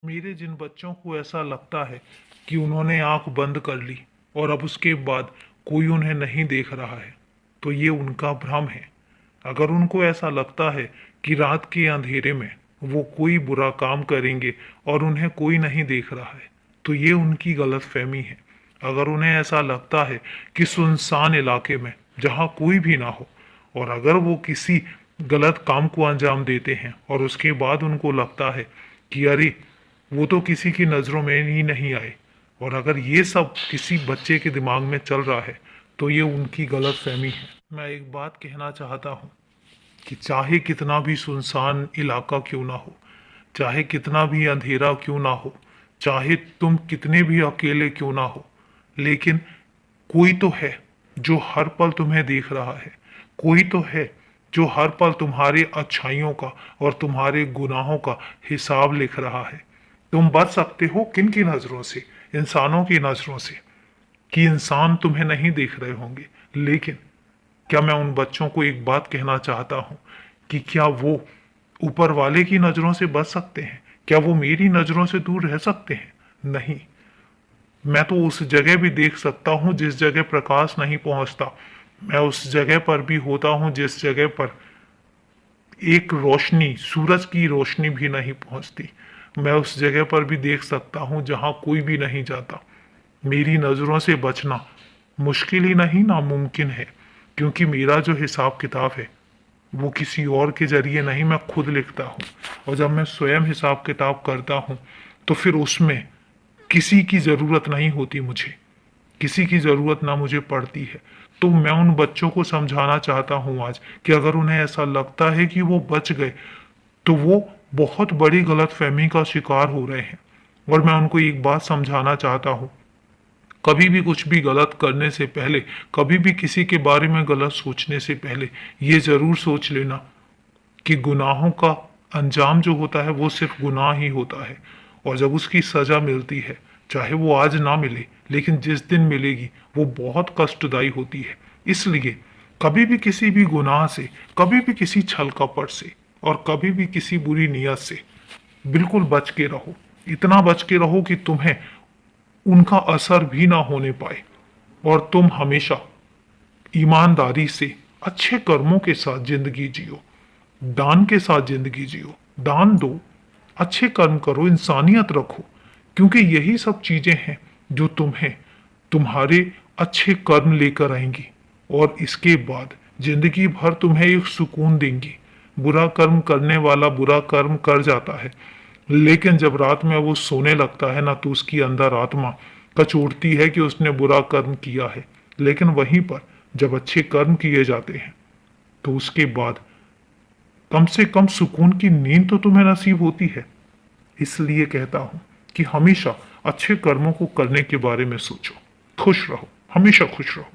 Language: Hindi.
मेरे जिन बच्चों को ऐसा लगता है कि उन्होंने आंख बंद कर ली और अब उसके बाद कोई उन्हें नहीं देख रहा है, तो ये उनका भ्रम है। अगर उनको ऐसा लगता है कि रात के अंधेरे में वो कोई बुरा काम करेंगे और उन्हें कोई नहीं देख रहा है, तो ये उनकी गलतफहमी है। अगर उन्हें ऐसा लगता है कि सुनसान इलाके में जहाँ कोई भी ना हो और अगर वो किसी गलत काम को अंजाम देते हैं और उसके बाद उनको लगता है कि अरे वो तो किसी की नज़रों में ही नहीं आए, और अगर ये सब किसी बच्चे के दिमाग में चल रहा है तो ये उनकी गलत फहमी है। मैं एक बात कहना चाहता हूँ कि चाहे कितना भी सुनसान इलाका क्यों ना हो, चाहे कितना भी अंधेरा क्यों ना हो, चाहे तुम कितने भी अकेले क्यों ना हो, लेकिन कोई तो है जो हर पल तुम्हें देख रहा है। कोई तो है जो हर पल तुम्हारी अच्छाइयों का और तुम्हारे गुनाहों का हिसाब लिख रहा है। तुम बच सकते हो किन की नज़रों से? इंसानों की नज़रों से, कि इंसान तुम्हें नहीं देख रहे होंगे। लेकिन क्या मैं उन बच्चों को एक बात कहना चाहता हूँ कि क्या वो ऊपर वाले की नज़रों से बच सकते हैं? क्या वो मेरी नज़रों से दूर रह सकते हैं? नहीं। मैं तो उस जगह भी देख सकता हूँ जिस जगह प्रकाश नहीं पहुँचता। मैं उस जगह पर भी होता हूँ जिस जगह पर एक रोशनी, सूरज की रोशनी भी नहीं पहुंचती। मैं उस जगह पर भी देख सकता हूं जहां कोई भी नहीं जाता। मेरी नज़रों से बचना मुश्किल ही नहीं, नामुमकिन है, क्योंकि मेरा जो हिसाब किताब है वो किसी और के जरिए नहीं, मैं खुद लिखता हूँ। और जब मैं स्वयं हिसाब किताब करता हूँ तो फिर उसमें किसी की ज़रूरत नहीं होती, मुझे किसी की ज़रूरत ना मुझे पड़ती है। तो मैं उन बच्चों को समझाना चाहता हूँ आज कि अगर उन्हें ऐसा लगता है कि वो बच गए तो वो बहुत बड़ी गलतफहमी का शिकार हो रहे हैं। और मैं उनको एक बात समझाना चाहता हूँ, कभी भी कुछ भी गलत करने से पहले, कभी भी किसी के बारे में गलत सोचने से पहले ये ज़रूर सोच लेना कि गुनाहों का अंजाम जो होता है वो सिर्फ गुनाह ही होता है। और जब उसकी सज़ा मिलती है, चाहे वो आज ना मिले, लेकिन जिस दिन मिलेगी वो बहुत कष्टदायी होती है। इसलिए कभी भी किसी भी गुनाह से, कभी भी किसी छल कपट से और कभी भी किसी बुरी नीयत से बिल्कुल बच के रहो। इतना बच के रहो कि तुम्हें उनका असर भी ना होने पाए और तुम हमेशा ईमानदारी से, अच्छे कर्मों के साथ जिंदगी जियो, दान के साथ जिंदगी जियो। दान दो, अच्छे कर्म करो, इंसानियत रखो, क्योंकि यही सब चीजें हैं जो तुम्हें तुम्हारे अच्छे कर्म लेकर आएंगी और इसके बाद जिंदगी भर तुम्हें एक सुकून देंगी। बुरा कर्म करने वाला बुरा कर्म कर जाता है, लेकिन जब रात में वो सोने लगता है ना, तो उसकी अंदर आत्मा कचोटती है कि उसने बुरा कर्म किया है। लेकिन वहीं पर जब अच्छे कर्म किए जाते हैं तो उसके बाद कम से कम सुकून की नींद तो तुम्हें नसीब होती है। इसलिए कहता हूं कि हमेशा अच्छे कर्मों को करने के बारे में सोचो। खुश रहो, हमेशा खुश रहो।